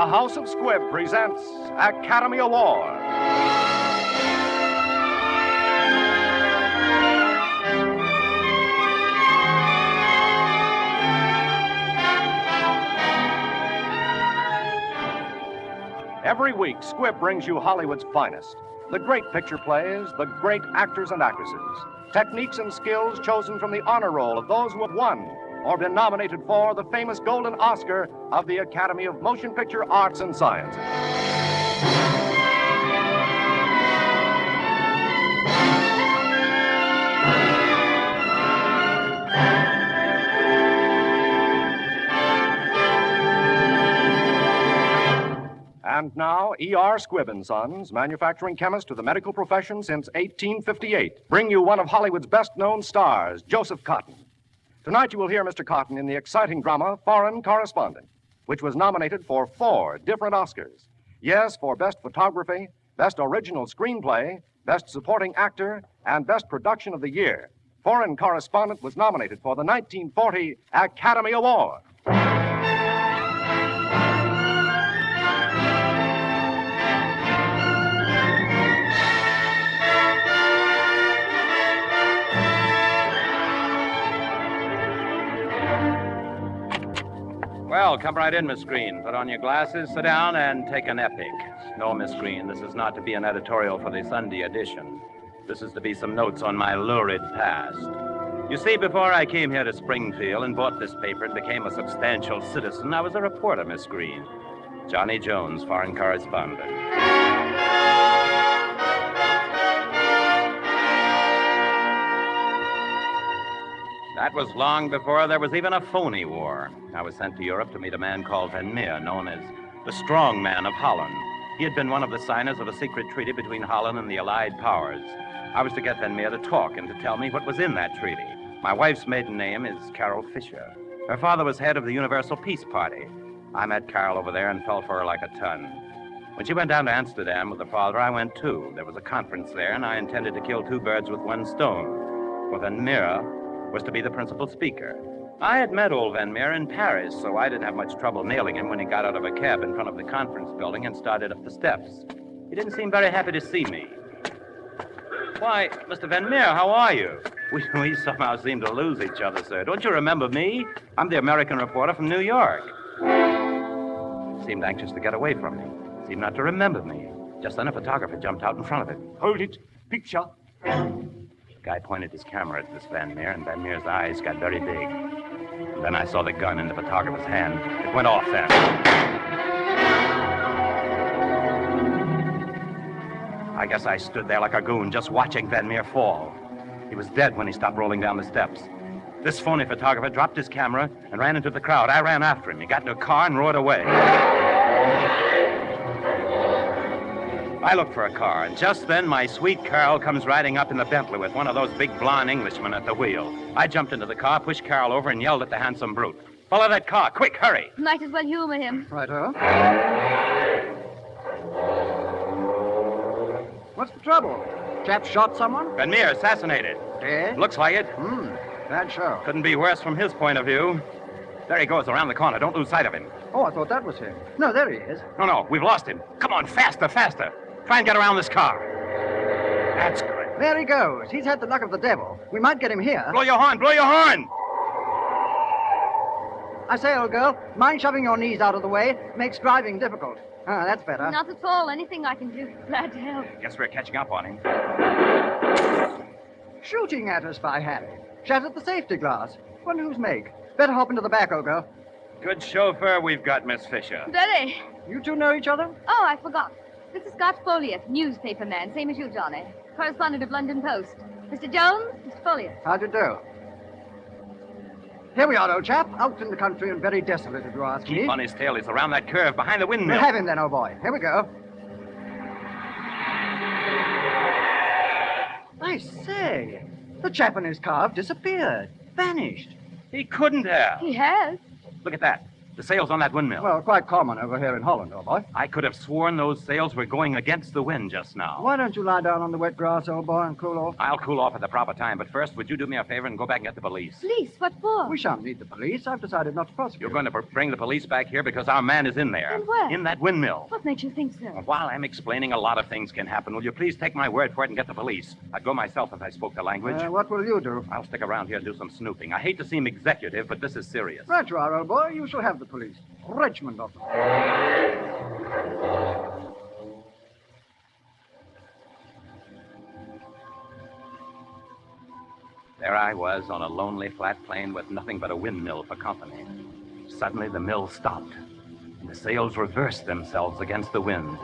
The House of Squibb presents Academy Award. Every week, Squibb brings you Hollywood's finest. The great picture plays, the great actors and actresses. Techniques and skills chosen from the honor roll of those who have won or been nominated for the famous Golden Oscar of the Academy of Motion Picture Arts and Sciences. And now, E.R. Squibb & Sons, manufacturing chemist to the medical profession since 1858, bring you one of Hollywood's best-known stars, Joseph Cotten. Tonight you will hear Mr. Cotten in the exciting drama Foreign Correspondent, which was nominated for 4 different Oscars. Yes, for Best Photography, Best Original Screenplay, Best Supporting Actor, and Best Production of the Year. Foreign Correspondent was nominated for the 1940 Academy Award. Well, come right in, Miss Green. Put on your glasses, sit down, and take an epic. No, Miss Green, this is not to be an editorial for the Sunday edition. This is to be some notes on my lurid past. You see, before I came here to Springfield and bought this paper and became a substantial citizen, I was a reporter, Miss Green. Johnny Jones, Foreign Correspondent. That was long before there was even a phony war. I was sent to Europe to meet a man called Van Meer, known as the Strong Man of Holland. He had been one of the signers of a secret treaty between Holland and the Allied powers. I was to get Van Meer to talk and to tell me what was in that treaty. My wife's maiden name is Carol Fisher. Her father was head of the Universal Peace Party. I met Carol over there and fell for her like a ton. When she went down to Amsterdam with her father, I went too. There was a conference there, and I intended to kill 2 birds with 1 stone. For Van Meer was to be the principal speaker. I had met old Van Meer in Paris, so I didn't have much trouble nailing him when he got out of a cab in front of the conference building and started up the steps. He didn't seem very happy to see me. Why, Mr. Van Meer, how are you? We somehow seem to lose each other, sir. Don't you remember me? I'm the American reporter from New York. Seemed anxious to get away from me. Seemed not to remember me. Just then a photographer jumped out in front of him. Hold it. Picture. The guy pointed his camera at this Van Meer, and Van Meer's eyes got very big. And then I saw the gun in the photographer's hand. It went off then. I guess I stood there like a goon, just watching Van Meer fall. He was dead when he stopped rolling down the steps. This phony photographer dropped his camera and ran into the crowd. I ran after him. He got into a car and roared away. I looked for a car, and just then my sweet Carol comes riding up in the Bentley with one of those big blonde Englishmen at the wheel. I jumped into the car, pushed Carol over, and yelled at the handsome brute. Follow that car, quick, hurry. Might as well humor him. Righto. What's the trouble? Chap shot someone? Van Meer assassinated. Dead? Looks like it. Bad show. Couldn't be worse from his point of view. There he goes around the corner. Don't lose sight of him. Oh, I thought that was him. No, there he is. No, we've lost him. Come on, faster, faster. Try and get around this car. That's good. There he goes. He's had the luck of the devil. We might get him here. Blow your horn, blow your horn! I say, old girl, mind shoving your knees out of the way. Makes driving difficult. Ah, that's better. Not at all. Anything I can do. Glad to help. Guess we're catching up on him. Shooting at us, by Harry. Shattered the safety glass. Wonder whose make. Better hop into the back, old girl. Good chauffeur we've got, Miss Fisher. Very. You two know each other? Oh, I forgot. This is Scott Folliot, newspaper man, same as you, Johnny. Correspondent of London Post. Mr. Jones, Mr. Folliot. How'd you do? Here we are, old chap. Out in the country and very desolate, if you ask me. Keep on his tail. He's around that curve behind the windmill. We'll have him then, old boy. Here we go. I say, the chap in his car disappeared. Vanished. He couldn't have. He has. Look at that. The sails on that windmill. Well, quite common over here in Holland, old boy. I could have sworn those sails were going against the wind just now. Why don't you lie down on the wet grass, old boy, and cool off? I'll cool off at the proper time, but first, would you do me a favor and go back and get the police? Police? What for? We shan't need the police. I've decided not to prosecute. You're going to bring the police back here because our man is in there. In where? In that windmill. What makes you think so? While I'm explaining, a lot of things can happen. Will you please take my word for it and get the police? I'd go myself if I spoke the language. What will you do? I'll stick around here and do some snooping. I hate to seem executive, but this is serious. Right you are, old boy. You shall have the police. Regiment of them. There I was on a lonely flat plain with nothing but a windmill for company. Suddenly the mill stopped, and the sails reversed themselves against the wind.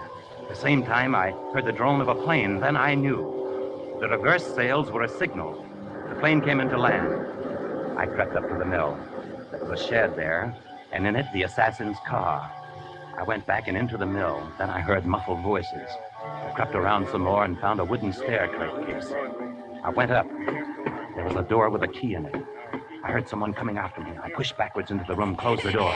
At the same time, I heard the drone of a plane. Then I knew. The reversed sails were a signal. The plane came into land. I crept up to the mill. There was a shed there, and in it the assassin's car. I went back and into the mill. Then I heard muffled voices. I crept around some more and found a wooden staircase. I went up. There was a door with a key in it. I heard someone coming after me. I pushed backwards into the room, closed the door.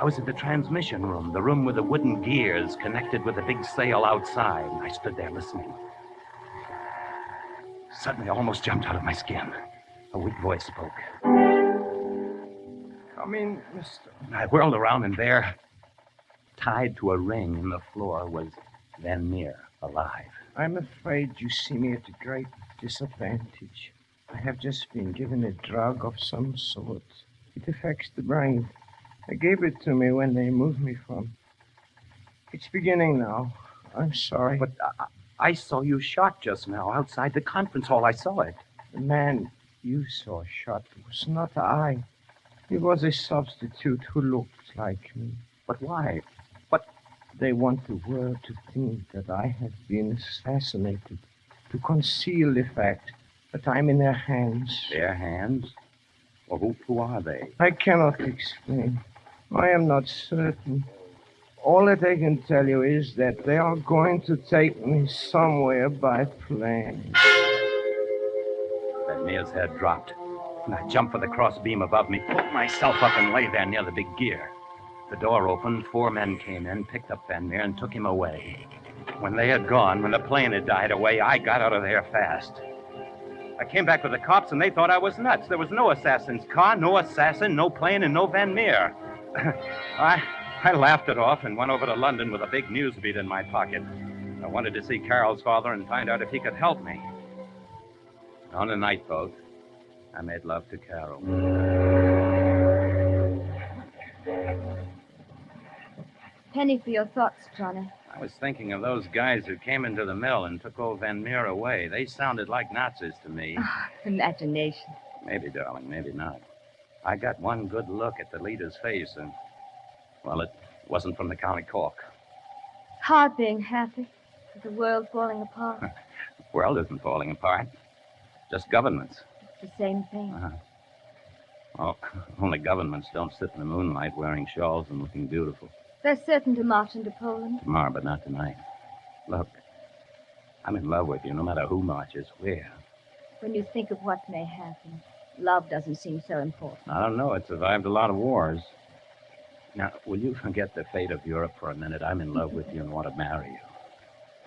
I was in the transmission room, the room with the wooden gears connected with the big sail outside. I stood there listening. Suddenly, I almost jumped out of my skin. A weak voice spoke. Come in, mister. I whirled around, and there, tied to a ring in the floor, was Van Meer, alive. I'm afraid you see me at a great disadvantage. I have just been given a drug of some sort. It affects the brain. They gave it to me when they moved me from. It's beginning now. I'm sorry. But I saw you shot just now outside the conference hall. I saw it. The man you saw shot was not I. He was a substitute who looked like me. But why? They want the world to think that I have been assassinated, to conceal the fact that I'm in their hands. Their hands? Well, who are they? I cannot explain. I am not certain. All that I can tell you is that they are going to take me somewhere by plane. Van Meer's head dropped, and I jumped for the crossbeam above me, pulled myself up, and lay there near the big gear. The door opened, 4 men came in, picked up Van Meer, and took him away. When they had gone, when the plane had died away, I got out of there fast. I came back with the cops, and they thought I was nuts. There was no assassin's car, no assassin, no plane, and no Van Meer. I laughed it off and went over to London with a big news beat in my pocket. I wanted to see Carol's father and find out if he could help me. On a night boat, I made love to Carol. Penny for your thoughts, Johnny. I was thinking of those guys who came into the mill and took old Van Meer away. They sounded like Nazis to me. Oh, imagination. Maybe, darling, maybe not. I got one good look at the leader's face, and, well, it wasn't from the County Cork. Hard being happy with the world falling apart. The world isn't falling apart. Just governments. It's the same thing. Oh, only governments don't sit in the moonlight wearing shawls and looking beautiful. They're certain to march into Poland. Tomorrow, but not tonight. Look, I'm in love with you, no matter who marches where. When you think of what may happen, love doesn't seem so important. I don't know. It survived a lot of wars. Now, will you forget the fate of Europe for a minute? I'm in love with you and want to marry you.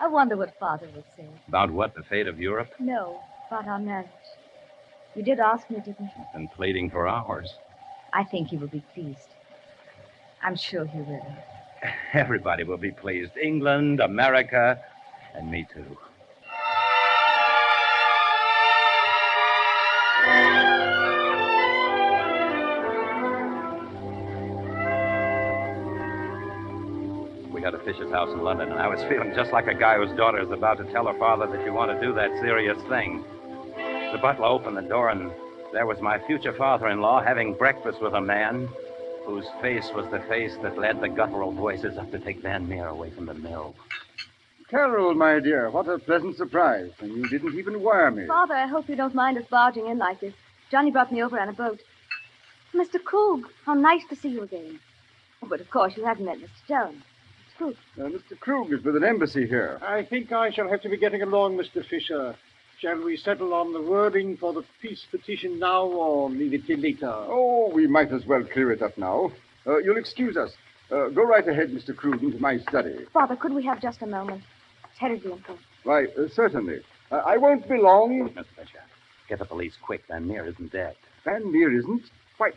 I wonder what Father would say. About what, the fate of Europe? No, about our marriage. You did ask me, didn't you? Been pleading for hours. I think he will be pleased. I'm sure he will. Everybody will be pleased. England, America, and me too. We got a Fisher's house in London, and I was feeling just like a guy whose daughter is about to tell her father that you want to do that serious thing. The butler opened the door, and there was my future father-in-law having breakfast with a man whose face was the face that led the guttural voices up to take Van Meer away from the mill. Carol, my dear, what a pleasant surprise. And you didn't even wire me. Father, I hope you don't mind us barging in like this. Johnny brought me over on a boat. Mr. Krug, how nice to see you again. Oh, but of course you haven't met Mr. Jones. It's Krug. Mr. Krug is with an embassy here. I think I shall have to be getting along, Mr. Fisher. Shall we settle on the wording for the peace petition now or leave it till later? Oh, we might as well clear it up now. You'll excuse us. Go right ahead, Mr. Krug, into my study. Father, could we have just a moment? Terribly important. Why, certainly. I won't be long. Mr. Fisher, get the police quick. Van Meer isn't dead. Van Meer isn't? Why,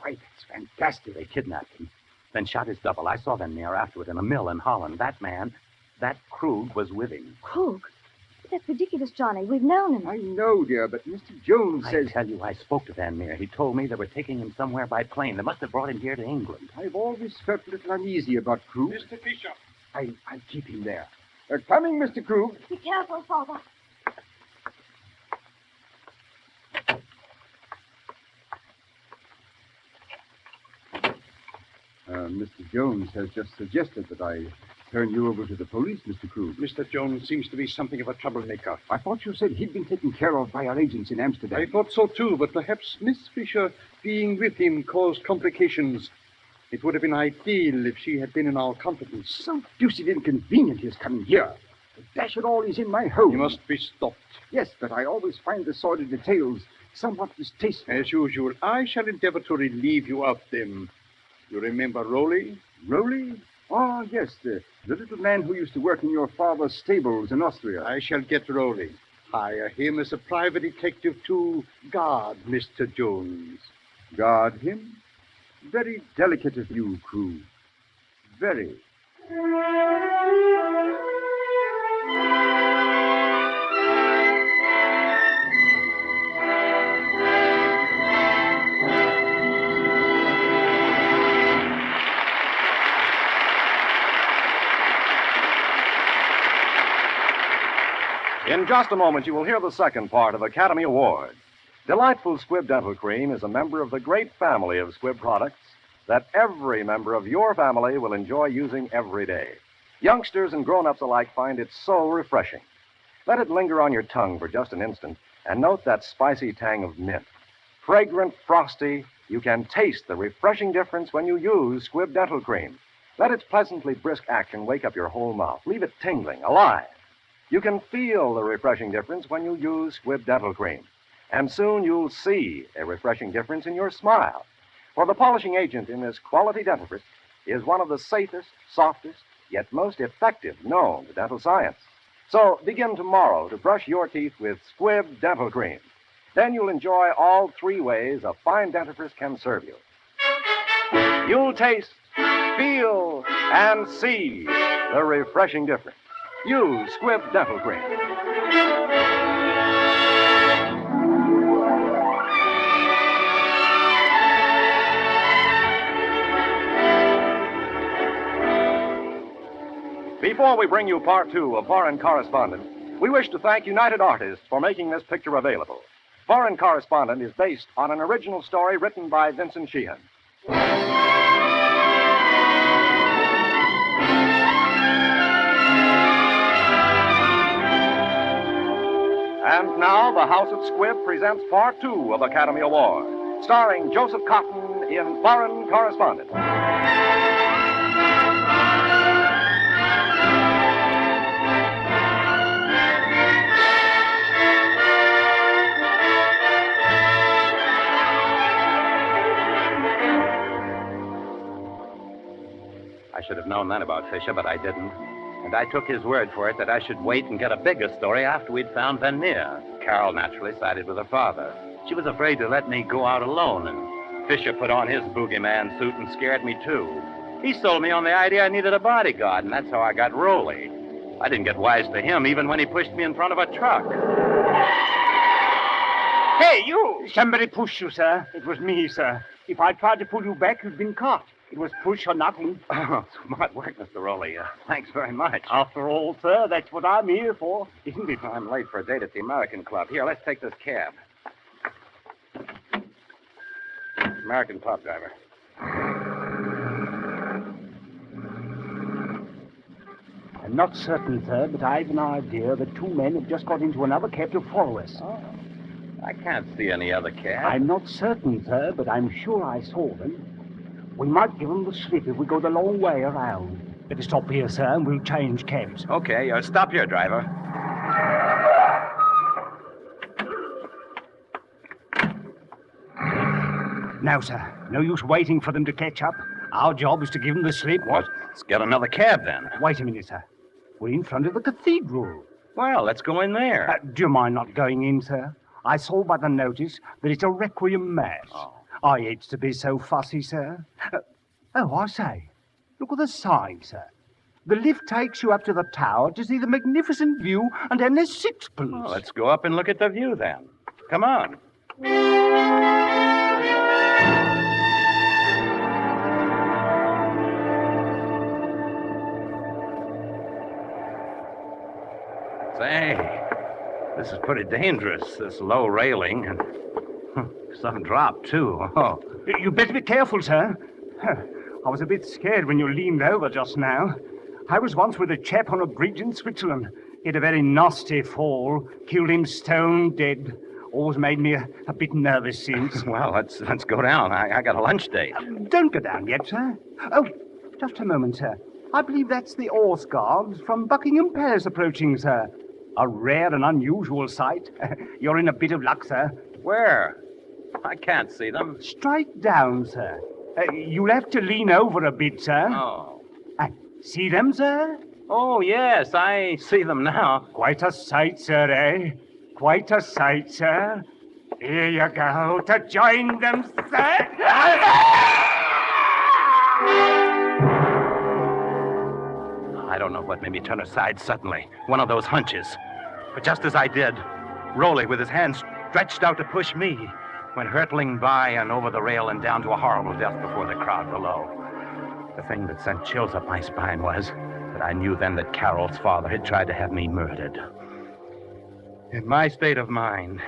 that's fantastic. They kidnapped him, then shot his double. I saw Van Meer afterward in a mill in Holland. That man, that Krug, was with him. Krug? That's ridiculous, Johnny. We've known him. I know, dear, but Mr. Jones says... I tell you, I spoke to Van Meer. He told me they were taking him somewhere by plane. They must have brought him here to England. I've always felt a little uneasy about Krug. Mr. Fisher. I'll keep him there. Coming, Mr. Krug. Be careful, Father. Mr. Jones has just suggested that I turn you over to the police, Mr. Krug. Mr. Jones seems to be something of a troublemaker. I thought you said he'd been taken care of by our agents in Amsterdam. I thought so too, but perhaps Miss Fisher being with him caused complications. It would have been ideal if she had been in our confidence. So deuced inconvenient his coming here. Dash it all, he's in my home. He must be stopped. Yes, but I always find the sordid details somewhat distasteful. As usual, I shall endeavor to relieve you of them. You remember Rowley? Rowley? Oh, yes, the little man who used to work in your father's stables in Austria. I shall get Rowley. Hire him as a private detective to guard Mr. Jones. Guard him? Very delicate of you, Krug. Very. In just a moment, you will hear the second part of Academy Award. Delightful Squibb Dental Cream is a member of the great family of Squibb products that every member of your family will enjoy using every day. Youngsters and grown-ups alike find it so refreshing. Let it linger on your tongue for just an instant and note that spicy tang of mint. Fragrant, frosty, you can taste the refreshing difference when you use Squibb Dental Cream. Let its pleasantly brisk action wake up your whole mouth. Leave it tingling, alive. You can feel the refreshing difference when you use Squibb Dental Cream. And soon you'll see a refreshing difference in your smile. For the polishing agent in this quality dentifrice is one of the safest, softest, yet most effective known to dental science. So begin tomorrow to brush your teeth with Squibb Dental Cream. Then you'll enjoy all three ways a fine dentifrice can serve you. You'll taste, feel, and see the refreshing difference. Use Squibb Dental Cream. Before we bring you part two of Foreign Correspondent, we wish to thank United Artists for making this picture available. Foreign Correspondent is based on an original story written by Vincent Sheehan. And now, the House of Squibb presents part two of Academy Award, starring Joseph Cotton in Foreign Correspondent. I should have known that about Fisher, but I didn't. And I took his word for it that I should wait and get a bigger story after we'd found Van Meer. Carol naturally sided with her father. She was afraid to let me go out alone, and Fisher put on his boogeyman suit and scared me, too. He sold me on the idea I needed a bodyguard, and that's how I got Rowley. I didn't get wise to him even when he pushed me in front of a truck. Hey, you! Somebody pushed you, sir. It was me, sir. If I tried to pull you back, you'd been caught. It was push or nothing. Oh, smart work, Mr. Rowley. Thanks very much. After all, sir, that's what I'm here for, isn't it? I'm late for a date at the American Club. Here, let's take this cab. American Club driver. I'm not certain, sir, but I've an idea that two men have just got into another cab to follow us. Oh, I can't see any other cab. I'm not certain, sir, but I'm sure I saw them. We might give them the slip if we go the long way around. Better stop here, sir, and we'll change cabs. Okay, stop here, driver. No, sir. No use waiting for them to catch up. Our job is to give them the slip. What? Let's get another cab then. Wait a minute, sir. We're in front of the cathedral. Well, let's go in there. Do you mind not going in, sir? I saw by the notice that it's a requiem mass. Oh. I hate to be so fussy, sir. I say, look at the sign, sir. The lift takes you up to the tower to see the magnificent view, and then there's sixpence. Well, let's go up and look at the view then. Come on. Say, this is pretty dangerous, this low railing, and some drop, too. Oh. You better be careful, sir. I was a bit scared when you leaned over just now. I was once with a chap on a bridge in Switzerland. He had a very nasty fall, killed him stone dead. Always made me a bit nervous since. Well, let's go down. I got a lunch date. Don't go down yet, sir. Oh, just a moment, sir. I believe that's the Horse Guards from Buckingham Palace approaching, sir. A rare and unusual sight. You're in a bit of luck, sir. Where? I can't see them. Straight down, sir. You'll have to lean over a bit, sir. Oh. See them, sir? Oh, yes, I see them now. Quite a sight, sir, eh? Quite a sight, sir. Here you go to join them, sir. I don't know what made me turn aside suddenly. One of those hunches. But just as I did, Rolly, with his hands stretched out to push me, went hurtling by and over the rail and down to a horrible death before the crowd below. The thing that sent chills up my spine was that I knew then that Carol's father had tried to have me murdered. In my state of mind,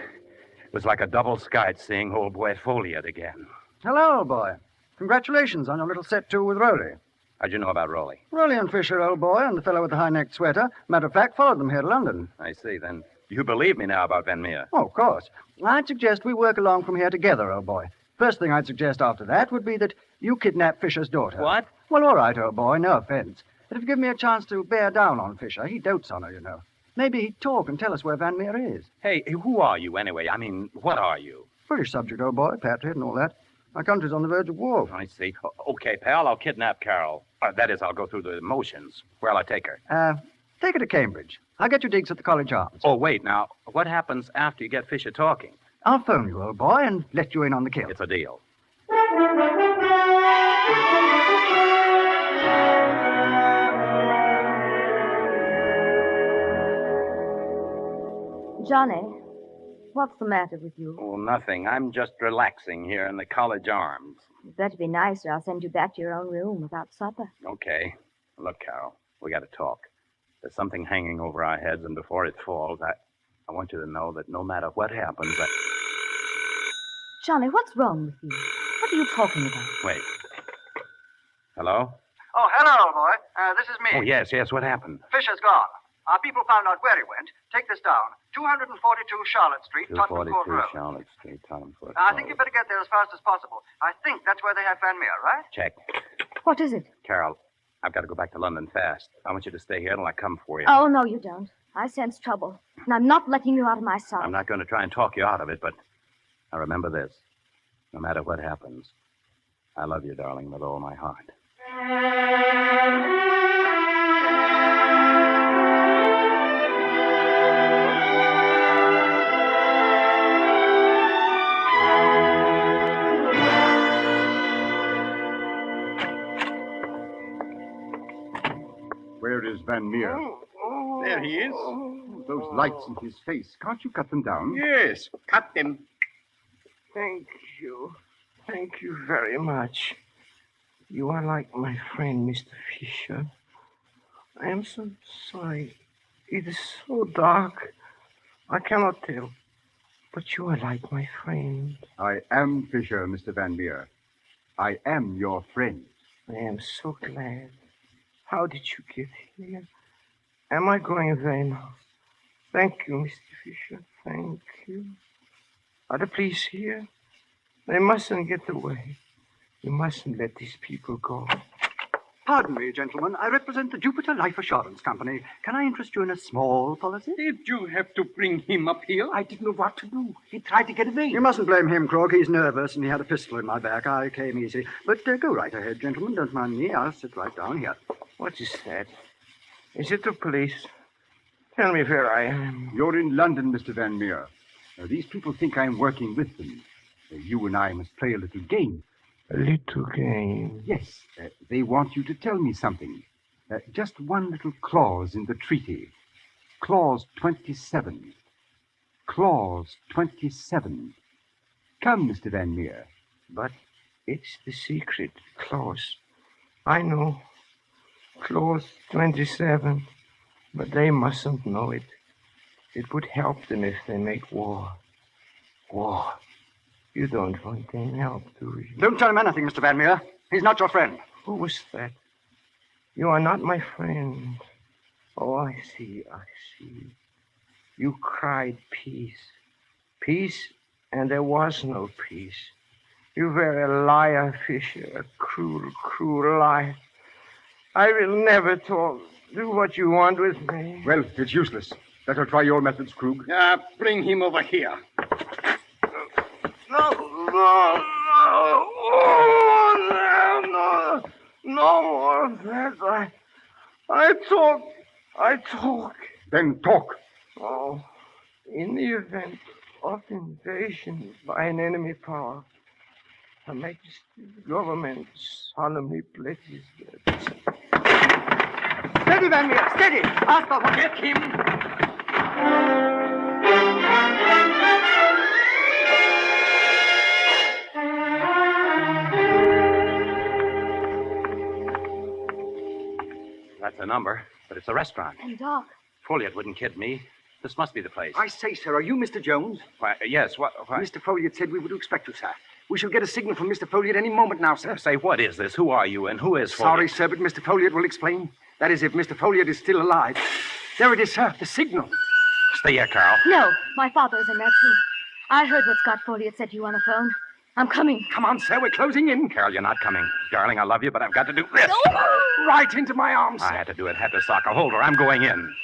it was like a double skite seeing old boy Folliot again. Hello, old boy. Congratulations on your little set to with Rowley. How'd you know about Rolly? Rowley and Fisher, old boy, and the fellow with the high-necked sweater. Matter of fact, followed them here to London. I see. Then you believe me now about Van Meer? Oh, of course. I'd suggest we work along from here together, old boy. First thing I'd suggest after that would be that you kidnap Fisher's daughter. What? Well, all right, old boy, no offense. But if you give me a chance to bear down on Fisher, he dotes on her, you know. Maybe he'd talk and tell us where Van Meer is. Hey, who are you anyway? I mean, what are you? British subject, old boy, patriot and all that. My country's on the verge of war. I see. Okay, pal, I'll kidnap Carol. That is, I'll go through the motions. Where'll I take her? Take her to Cambridge. I'll get you digs at the College Arms. Oh, wait, now, what happens after you get Fisher talking? I'll phone you, old boy, and let you in on the kill. It's a deal. Johnny, what's the matter with you? Oh, nothing. I'm just relaxing here in the College Arms. You'd better be nice, or I'll send you back to your own room without supper. Okay. Look, Carol, we got to talk. There's something hanging over our heads, and before it falls, I want you to know that no matter what happens, Johnny, what's wrong with you? What are you talking about? Wait. Hello? Oh, hello, old boy. This is me. Oh, yes, what happened? Fisher's gone. Our people found out where he went. Take this down. 242 Charlotte Street, Tottenham Court 242 Road. Charlotte Street, Tottenham Court I think you better get there as fast as possible. I think that's where they have Van Meer, right? Check. What is it? Carol, I've got to go back to London fast. I want you to stay here till I come for you. Oh, no, you don't. I sense trouble, and I'm not letting you out of my sight. I'm not going to try and talk you out of it, but now remember this. No matter what happens, I love you, darling, with all my heart. Where is Van Meer? There he is. Those lights in his face. Can't you cut them down? Yes, cut them. Thank you. Thank you very much. You are like my friend, Mr. Fisher. I am so sorry. It is so dark. I cannot tell. But you are like my friend. I am Fisher, Mr. Van Meer. I am your friend. I am so glad. How did you get here? Am I going away now? Thank you, Mr. Fisher. Thank you. Are the police here? They mustn't get away. You mustn't let these people go. Pardon me, gentlemen. I represent the Jupiter Life Assurance Company. Can I interest you in a small policy? Did you have to bring him up here? I didn't know what to do. He tried to get away. You mustn't blame him, Krog. He's nervous, and he had a pistol in my back. I came easy. But go right ahead, gentlemen. Don't mind me. I'll sit right down here. What is that? Is it the police? Tell me where I am. You're in London, Mr. Van Meer. These people think I'm working with them. You and I must play a little game. A little game. Yes, they want you to tell me something. Just one little clause in the treaty. Clause 27. Clause 27. Come, Mr. Van Meer. But it's the secret clause. I know. Clause 27. But they mustn't know it. It would help them if they make war. War. You don't want any help, do you? Don't tell him anything, Mr. Van Meer. He's not your friend. Who was that? You are not my friend. Oh, I see. You cried peace. Peace, and there was no peace. You were a liar, Fisher, a cruel, cruel liar. I will never do what you want with me. Well, it's useless. Better try your methods, Krug. Bring him over here. No more of that. I talk. Then talk. Oh, in the event of invasion by an enemy power, Her Majesty's government solemnly pledges that. Steady, Van Meer, steady! Asper, Get him! That's a number, but it's a restaurant. And Doc. Folliot wouldn't kid me. This must be the place. I say, sir, are you Mr. Jones? Why, yes, what? Mr. Folliot said we were to expect you, sir. We shall get a signal from Mr. Folliot any moment now, sir. Say, what is this? Who are you, and who is Folliot? Sorry, sir, but Mr. Folliot will explain. That is, if Mr. Folliot is still alive. There it is, sir, the signal. Stay here, Carol. No, my father is in there, too. I heard what Scott Folliot said to you on the phone. I'm coming. Come on, sir, we're closing in. Carol, you're not coming. Darling, I love you, but I've got to do this. Right into my arms. I had to do it. Had to sock a holder. I'm going in.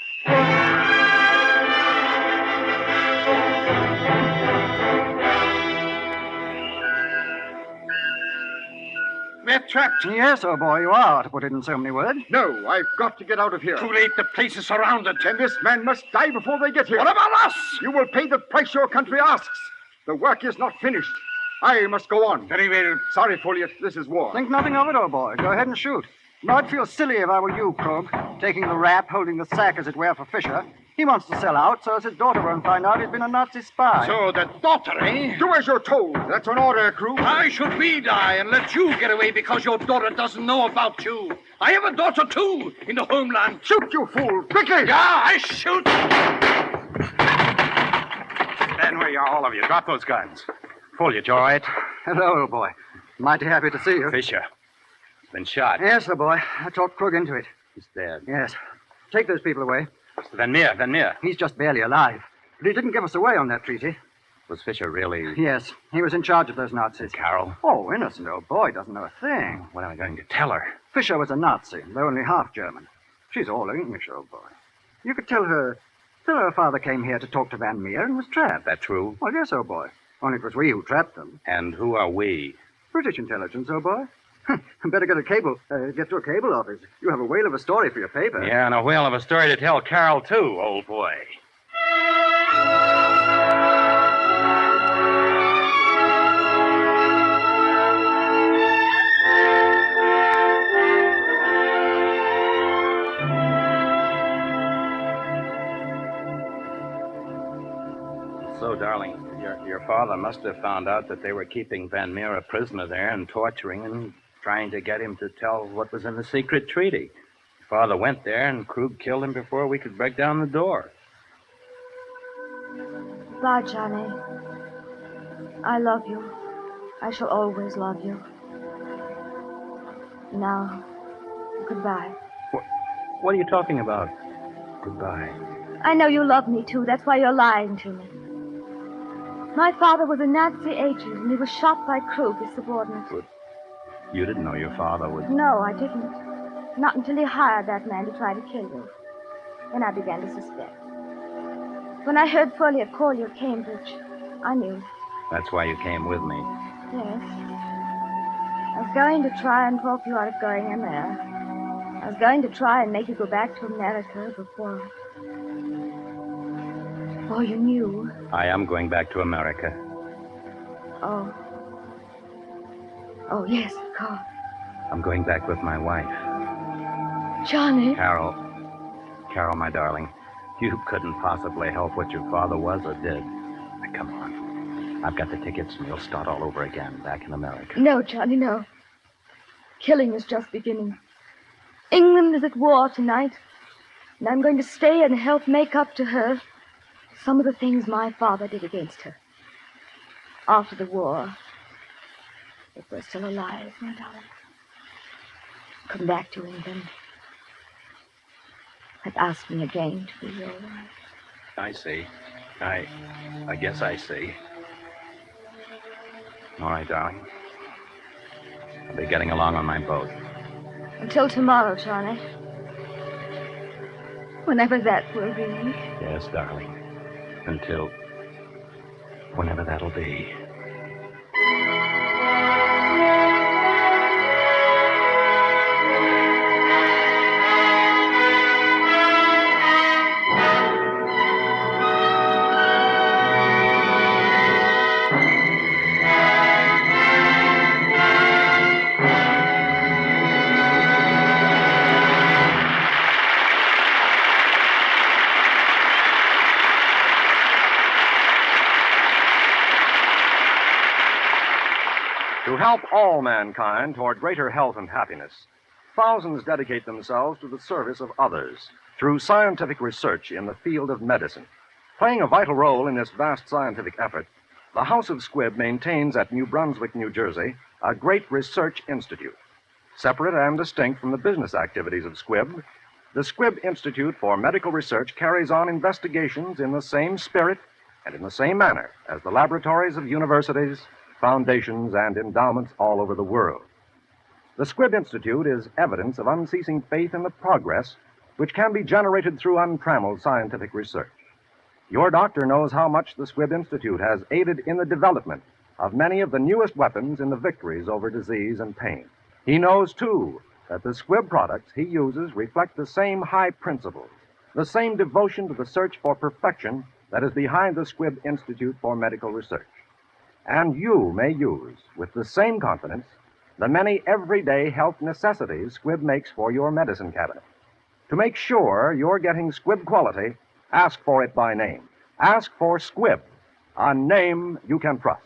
We're trapped. Yes, old boy, you are, to put it in so many words. No, I've got to get out of here. Too late. The place is surrounded. And this man must die before they get here. What about us? You will pay the price your country asks. The work is not finished. I must go on. Very well. Sorry, Folliot, this is war. Think nothing of it, old boy. Go ahead and shoot. No, I'd feel silly if I were you, Krog. Taking the rap, holding the sack, as it were, for Fisher. He wants to sell out so as his daughter won't find out he's been a Nazi spy. So the daughter, eh? Do as you're told. That's an order, Krug. Why should we die and let you get away because your daughter doesn't know about you? I have a daughter, too, in the homeland. Shoot, you fool! Quickly! Yeah, I shoot. Stand where you are, all of you. Drop those guns. Folliot, you all right? Hello, old boy. Mighty happy to see you. Fisher. He's been shot. Yes, old boy. I talked Krug into it. He's dead. Yes. Take those people away. Mr. Van Meer. He's just barely alive. But he didn't give us away on that treaty. Was Fisher really... Yes, he was in charge of those Nazis. Carol? Oh, innocent old boy, doesn't know a thing. What am I going to tell her? Fisher was a Nazi, though only half German. She's all English, old boy. You could tell her father came here to talk to Van Meer and was trapped. That true? Well, yes, old boy. Only it was we who trapped them. And who are we? British intelligence, old boy. Better get to a cable office. You have a whale of a story for your paper. Yeah, and a whale of a story to tell Carol, too, old boy. So, darling, your father must have found out that they were keeping Van Meer a prisoner there and torturing and trying to get him to tell what was in the secret treaty. Father went there, and Krug killed him before we could break down the door. Bye, Johnny. I love you. I shall always love you. Now, goodbye. What are you talking about? Goodbye. I know you love me, too. That's why you're lying to me. My father was a Nazi agent, and he was shot by Krug, his subordinate. You didn't know your father would... No, I didn't. Not until he hired that man to try to kill you. Then I began to suspect. When I heard Foley call you at Cambridge, I knew. That's why you came with me. Yes. I was going to try and talk you out of going in there. I was going to try and make you go back to America before you knew. I am going back to America. Oh. Oh, yes, of course. I'm going back with my wife. Johnny. Carol, my darling, you couldn't possibly help what your father was or did. Now, come on. I've got the tickets, and we'll start all over again back in America. No, Johnny, no. Killing is just beginning. England is at war tonight, and I'm going to stay and help make up to her some of the things my father did against her. After the war, if we're still alive, my darling, come back to England and ask me again to be your wife. I see. I guess I see. All right, darling. I'll be getting along on my boat. Until tomorrow, Johnny. Whenever that will be. Yes, darling. Until whenever that'll be. To help all mankind toward greater health and happiness, thousands dedicate themselves to the service of others through scientific research in the field of medicine. Playing a vital role in this vast scientific effort, the House of Squibb maintains at New Brunswick, New Jersey, a great research institute. Separate and distinct from the business activities of Squibb, the Squibb Institute for Medical Research carries on investigations in the same spirit and in the same manner as the laboratories of universities, foundations, and endowments all over the world. The Squibb Institute is evidence of unceasing faith in the progress which can be generated through untrammeled scientific research. Your doctor knows how much the Squibb Institute has aided in the development of many of the newest weapons in the victories over disease and pain. He knows, too, that the Squibb products he uses reflect the same high principles, the same devotion to the search for perfection that is behind the Squibb Institute for Medical Research. And you may use, with the same confidence, the many everyday health necessities Squibb makes for your medicine cabinet. To make sure you're getting Squibb quality, ask for it by name. Ask for Squibb, a name you can trust.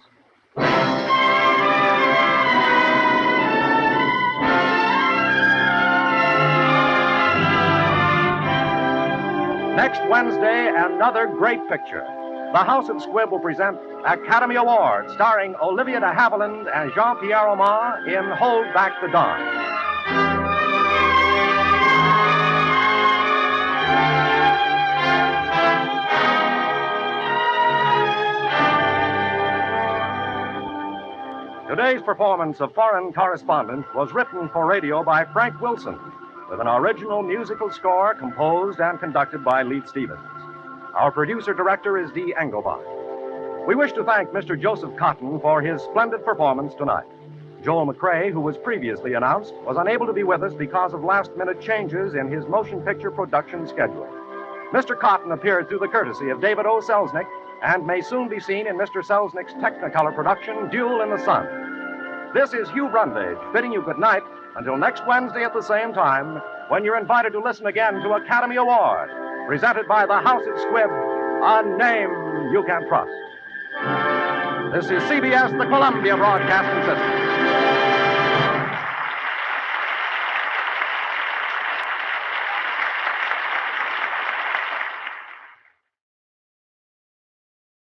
Next Wednesday, another great picture. The House of Squibb will present Academy Award, starring Olivia de Havilland and Jean-Pierre Omar in Hold Back the Dawn. Today's performance of Foreign Correspondent was written for radio by Frank Wilson, with an original musical score composed and conducted by Leith Stevens. Our producer-director is Dee Engelbach. We wish to thank Mr. Joseph Cotton for his splendid performance tonight. Joel McCrae, who was previously announced, was unable to be with us because of last-minute changes in his motion picture production schedule. Mr. Cotton appeared through the courtesy of David O. Selznick and may soon be seen in Mr. Selznick's Technicolor production, Duel in the Sun. This is Hugh Brundage bidding you good night until next Wednesday at the same time, when you're invited to listen again to Academy Award, presented by the House of Squibb, a name you can trust. This is CBS, the Columbia Broadcasting System.